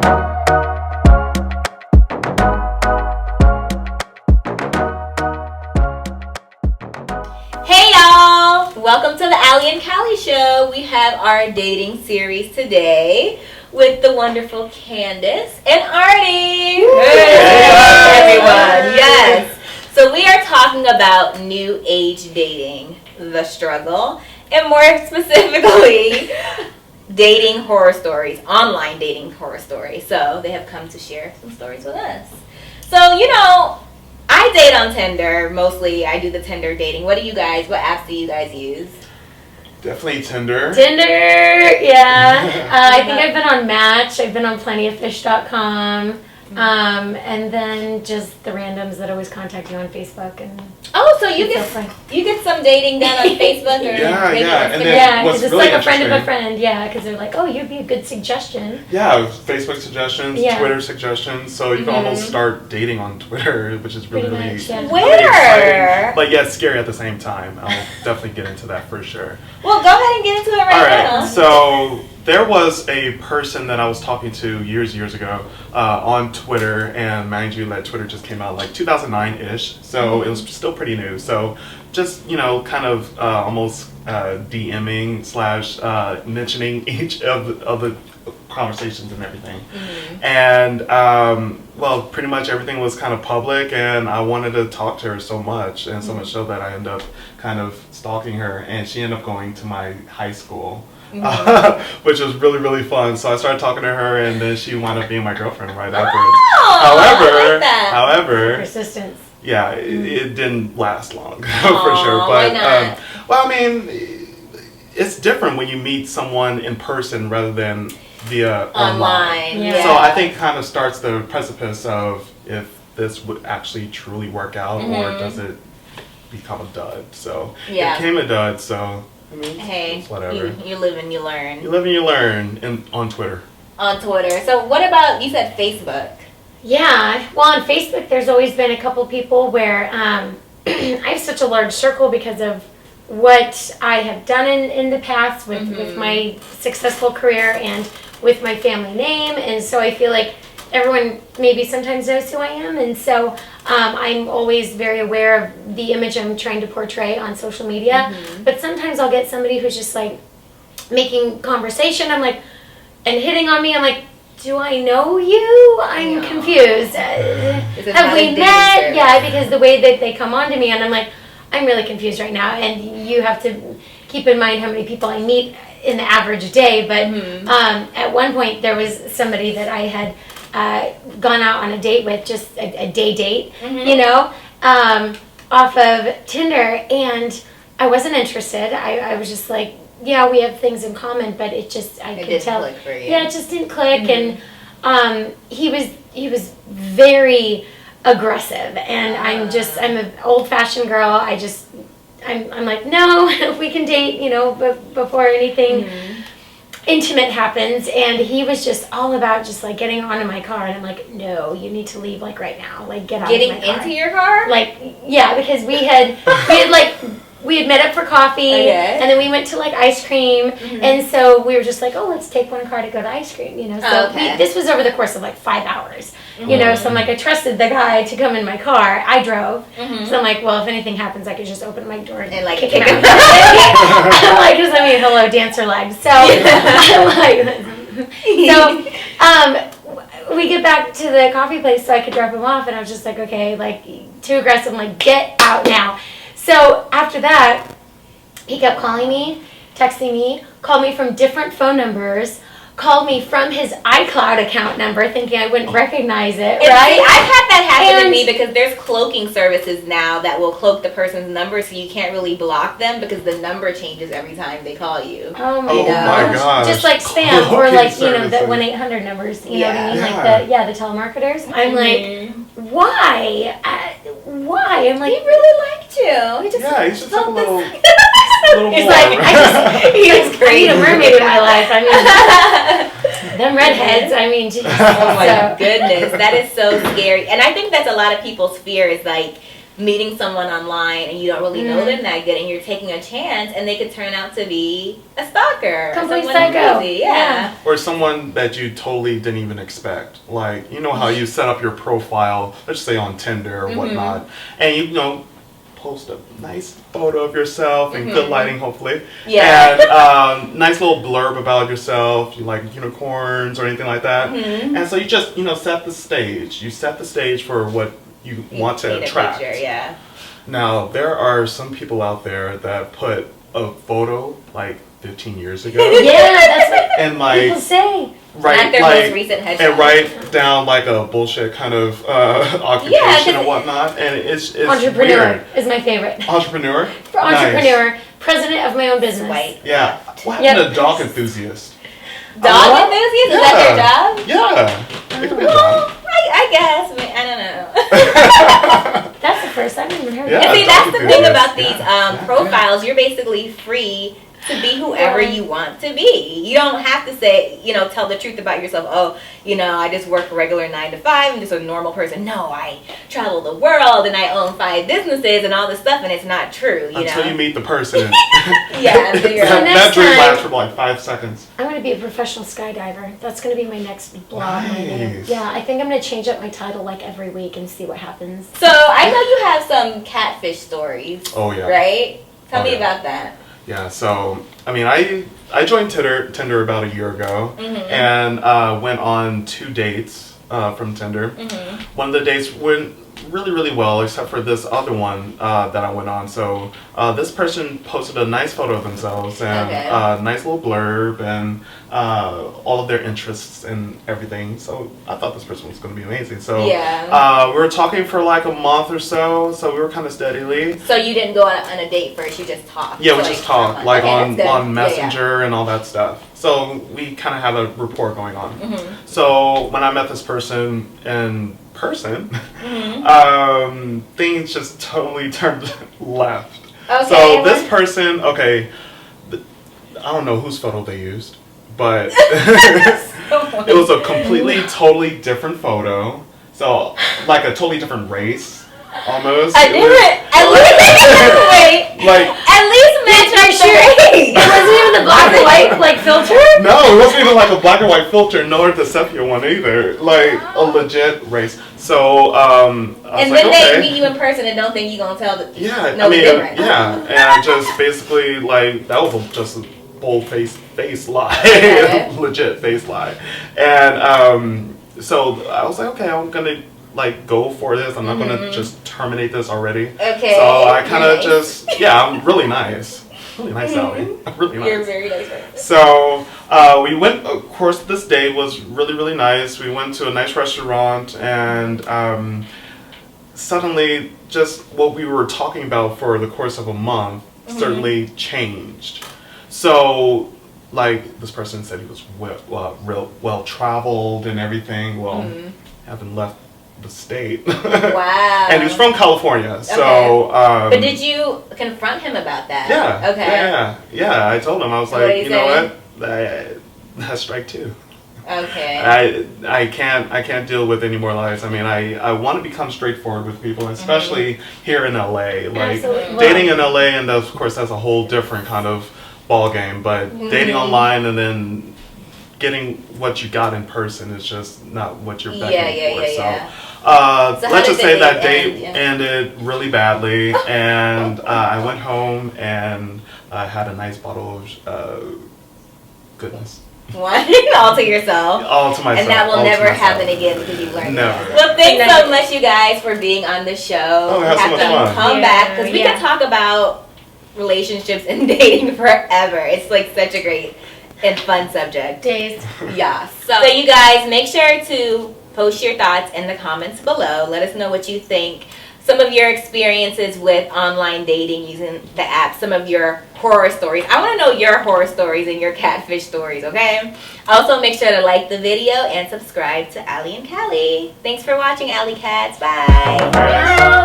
Welcome to the AllyInCali show. We have our dating series today with the wonderful Candace and Arty. Hey everyone. Yes. So we are talking about new age dating, the struggle, and more specifically, dating horror stories, online dating horror stories. So they have come to share some stories with us. So, I date on Tinder. Mostly, I do the Tinder dating. What apps do you guys use? Definitely Tinder. Yeah. I think I've been on Match. I've been on plentyoffish.com. And then just the randoms that always contact you on Facebook. So you get some dating done on Facebook or yeah. And then because it's really like a friend of a friend. Yeah, because they're like, oh, you'd be a good suggestion. Yeah, Facebook suggestions, Twitter suggestions. So you can almost start dating on Twitter, which is really exciting. But yeah, it's scary at the same time. I'll definitely get into that for sure. Well, go ahead and get into it right now. So there was a person that I was talking to years ago on Twitter, and mind you, that Twitter just came out like 2009-ish, so it was still pretty new. So just, kind of almost DMing / mentioning each of the conversations and everything. And, pretty much everything was kind of public, and I wanted to talk to her so much, and so much so that I ended up kind of stalking her, and she ended up going to my high school. Which was really, really fun. So I started talking to her, and then she wound up being my girlfriend right afterwards. However, persistence. Yeah, it didn't last long for sure. But why not? It's different when you meet someone in person rather than via online. Yeah. So I think kind of starts the precipice of if this would actually truly work out, or does it become a dud. So it became a dud. So. Hey, whatever. You live and you learn. You live and you learn on Twitter. On Twitter. So what about, you said Facebook? Yeah. Well, on Facebook, there's always been a couple people where I have such a large circle because of what I have done in the past with my successful career and with my family name. And so I feel like everyone maybe sometimes knows who I am. And so I'm always very aware of the image I'm trying to portray on social media. But sometimes I'll get somebody who's just like making conversation. I'm like, and hitting on me. I'm like, do I know you? I'm confused. Have we met? Yeah, because the way that they come on to me, and I'm like, I'm really confused right now. And you have to keep in mind how many people I meet in the average day. But at one point, there was somebody that I had gone out on a date with, just a day date, off of Tinder, and I wasn't interested. I was just like, yeah, we have things in comman, but it just, I could tell. Click for you. Yeah, it just didn't click, and he was very aggressive, and I'm an old-fashioned girl. I'm like, no, we can date, before anything intimate happens. And he was just all about just like getting onto my car, and I'm like, no, you need to leave like right now, like get out of my car. Getting into your car? Like, yeah, because we had met up for coffee, and then we went to like ice cream, and so we were just like, oh, let's take one car to go to ice cream, So this was over the course of like 5 hours, So I'm like, I trusted the guy to come in my car. I drove, so I'm like, well, if anything happens, I could just open my door and like kick him out. I'm like, just let me hello dancer legs. So we get back to the coffee place so I could drop him off, and I was just like, okay, like too aggressive. I'm like, get out now. So after that, he kept calling me, texting me, called me from different phone numbers, called me from his iCloud account number, thinking I wouldn't recognize it, right? I've had that happen to me because there's cloaking services now that will cloak the person's number, so you can't really block them because the number changes every time they call you. Oh my gosh. Just like spam, cloaking or like, the 1-800 numbers, you know what I mean? Like the telemarketers. I'm like, why? Why? I'm like, he really liked you. He just took a little He's like, I need a mermaid in my life. I mean, them redheads. I mean, geez. Oh my goodness, that is so scary. And I think that's a lot of people's fear is like meeting someone online and you don't really know them that good, and you're taking a chance, and they could turn out to be a stalker, complete someone psycho. crazy. Yeah. Or someone that you totally didn't even expect. Like, you know how you set up your profile, let's say on Tinder or whatnot, and you know, post a nice photo of yourself in good lighting, hopefully. Yeah. And nice little blurb about yourself. You like unicorns or anything like that. And so you just, you know, set the stage. You set the stage for what you want to Paint a attract. picture, yeah. Now, there are some people out there that put a photo like 15 years ago. Yeah, that's what And like, people say. Not their most recent headshot. and write down like a bullshit kind of occupation and whatnot, and it's Entrepreneur weird. is my favorite. Entrepreneur. Entrepreneur, president of my own business. White. Yeah. What happened to dog enthusiast? Dog enthusiast? Is that their job? Yeah. It could be a Well, job. I guess. I don't know. That's the first I've ever heard. Yeah. And see, dog that's the thing enthusiast. about these Yeah. profiles. You're basically free to be whoever you want to be. You don't have to say, you know, tell the truth about yourself. Oh, you know, I just work a regular 9 to 5. I'm just a normal person. No, I travel the world and I own 5 businesses and all this stuff, and it's not true. You Until know. you meet the person. Yeah. So you're So next that dream time- lasts for like 5 seconds. I'm going to be a professional skydiver. That's going to be my next blog. Nice. Yeah, I think I'm going to change up my title like every week and see what happens. So I know you have some catfish stories. Oh yeah. Right? Tell Oh, me yeah. about that. Yeah, so I mean, I joined Tinder about a year ago, and went on 2 dates from Tinder. One of the dates went really well, except for this other one that I went on. So this person posted a nice photo of themselves and a nice little blurb and all of their interests and everything. So I thought this person was going to be amazing. So we were talking for like a month or so. So we were kind of steadily. So you didn't go on a date first, you just talked. Yeah, we So, just talked like okay, on Messenger and all that stuff. So we kind of have a rapport going on. So when I met this person in person, things just totally turned left. Okay. So this person, I don't know whose photo they used, but it was a completely, totally different photo. So like a totally different race, almost. At least match up the race. It wasn't even the black and white like filter? No, it wasn't even like a black and white filter, nor the sepia one either. Like a legit race. So I was And like, then okay. they meet you in person and don't think you're gonna tell the Yeah, no I mean, different. yeah, and I just basically like that was just a bold face lie, Okay. legit face lie, and so I was like, okay, I'm gonna like go for this. I'm not gonna just terminate this already. Okay. So I kind of Nice. just I'm really nice, Ally. I'm really nice. You're very nice person. So we went. Of course, this day was really nice. We went to a nice restaurant, and suddenly, just what we were talking about for the course of a month certainly changed. So, like this person said, he was well traveled and everything. Well, haven't left the state. Wow. And he's from California. So. But did you confront him about that? Yeah. Okay. Yeah. I told him, I was What did like, he you know say? what? That's strike 2. Okay. I can't deal with any more lies. I mean, I want to become straightforward with people, especially here in LA. Like Absolutely. dating in LA, and of course that's a whole different kind of ball game. But dating online and then getting what you got in person is just not what you're beckoning for. So let's just say that date ended really badly, and I went home and I had a nice bottle of goodness. One all to yourself. All to myself. And that will all to never myself. happen again because you learned. Never. Well, thanks so much, you guys, for being on the show. Oh, we had so much fun. Come back because we Yeah. can talk about relationships and dating forever. It's like such a great and fun subject. Days. Yeah. So you guys, make sure to post your thoughts in the comments below. Let us know what you think. Some of your experiences with online dating using the app. Some of your horror stories. I want to know your horror stories and your catfish stories, okay? Also, make sure to like the video and subscribe to AllyInCali. Thanks for watching, Alley Cats. Bye.